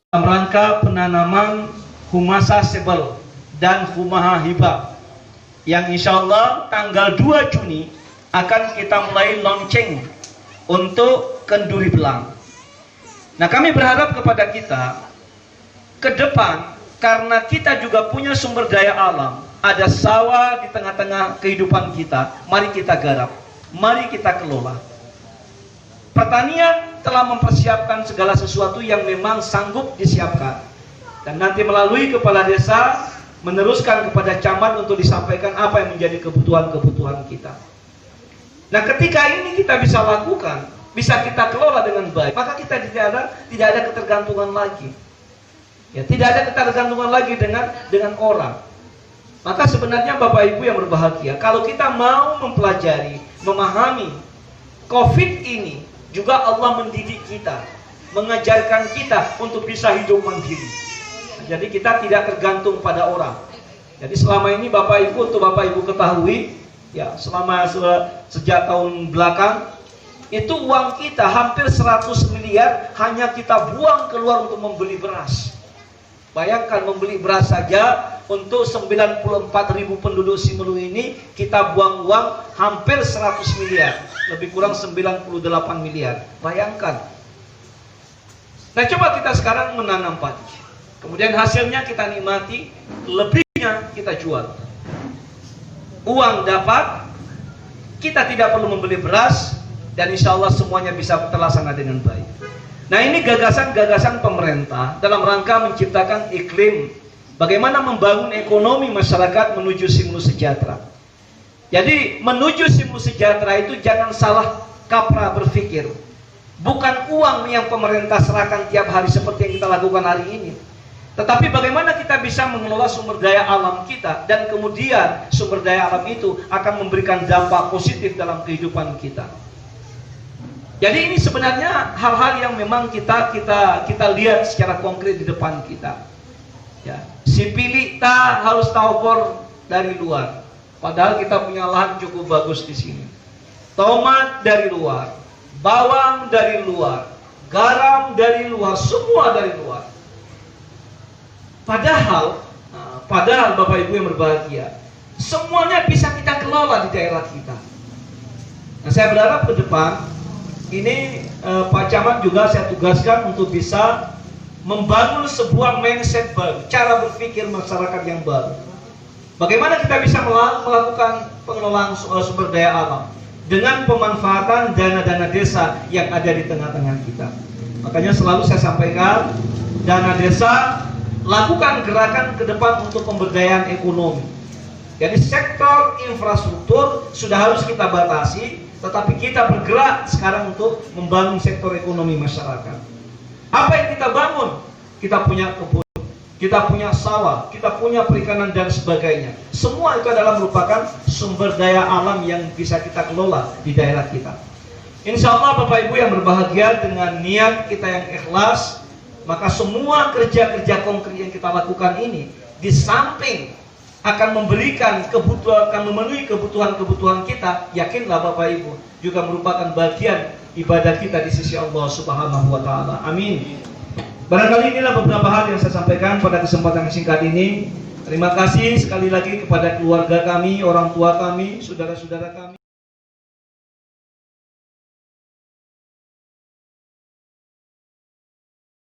Dalam rangka penanaman Humasa Sebel dan Humaha Hibah yang insya Allah tanggal 2 Juni akan kita mulai launching untuk kenduri belang. Nah, kami berharap kepada kita ke depan, karena kita juga punya sumber daya alam, ada sawah di tengah-tengah kehidupan kita, mari kita garap, mari kita kelola. Pertanian telah mempersiapkan segala sesuatu yang memang sanggup disiapkan, dan nanti melalui kepala desa meneruskan kepada camat untuk disampaikan apa yang menjadi kebutuhan-kebutuhan kita. Nah, ketika ini kita bisa lakukan, bisa kita kelola dengan baik, maka kita tidak ada ketergantungan lagi. Ya, tidak ada ketergantungan lagi dengan orang. Maka sebenarnya Bapak Ibu yang berbahagia, kalau kita mau mempelajari, memahami COVID ini, juga Allah mendidik kita, mengajarkan kita untuk bisa hidup mandiri. Jadi kita tidak tergantung pada orang. Jadi selama ini Bapak Ibu, untuk Bapak Ibu ketahui, ya, selama sejak tahun belakang itu uang kita hampir 100 miliar hanya kita buang keluar untuk membeli beras. Bayangkan, membeli beras saja untuk 94.000 penduduk Simelu ini kita buang uang hampir 100 miliar, lebih kurang 98 miliar. Bayangkan. Nah, coba kita sekarang menanam padi, kemudian hasilnya kita nikmati, lebihnya kita jual. Uang dapat, kita tidak perlu membeli beras, dan insya Allah semuanya bisa terlaksana dengan baik. Nah, ini gagasan-gagasan pemerintah dalam rangka menciptakan iklim bagaimana membangun ekonomi masyarakat menuju Simelu sejahtera. Jadi menuju Simelu sejahtera itu jangan salah kaprah berpikir. Bukan uang yang pemerintah serahkan tiap hari seperti yang kita lakukan hari ini, tetapi bagaimana kita bisa mengelola sumber daya alam kita, dan kemudian sumber daya alam itu akan memberikan dampak positif dalam kehidupan kita. Jadi ini sebenarnya hal-hal yang memang kita lihat secara konkret di depan kita. Ya, si pilih tak harus tahu dari luar, padahal kita punya lahan cukup bagus di sini. Tomat dari luar, bawang dari luar, garam dari luar, semua dari luar. Padahal Bapak Ibu yang berbahagia, semuanya bisa kita kelola di daerah kita. Nah, saya berharap ke depan ini Pak Camat juga saya tugaskan untuk bisa membangun sebuah mindset baru, cara berpikir masyarakat yang baru. Bagaimana kita bisa melakukan pengelolaan sumber daya alam dengan pemanfaatan dana-dana desa yang ada di tengah-tengah kita. Makanya selalu saya sampaikan, dana desa lakukan gerakan ke depan untuk pemberdayaan ekonomi. Jadi sektor infrastruktur sudah harus kita batasi, tetapi kita bergerak sekarang untuk membangun sektor ekonomi masyarakat. Apa yang kita bangun? Kita punya kebun, kita punya sawah, kita punya perikanan dan sebagainya. Semua itu adalah merupakan sumber daya alam yang bisa kita kelola di daerah kita. Insya Allah Bapak Ibu yang berbahagia, dengan niat kita yang ikhlas, maka semua kerja-kerja konkret yang kita lakukan ini, di samping akan memberikan kebutuhan, akan memenuhi kebutuhan-kebutuhan kita, yakinlah Bapak Ibu, juga merupakan bagian ibadah kita di sisi Allah Subhanahu wa Ta'ala. Amin. Barangkali inilah beberapa hal yang saya sampaikan pada kesempatan yang singkat ini. Terima kasih sekali lagi kepada keluarga kami, orang tua kami, saudara-saudara kami.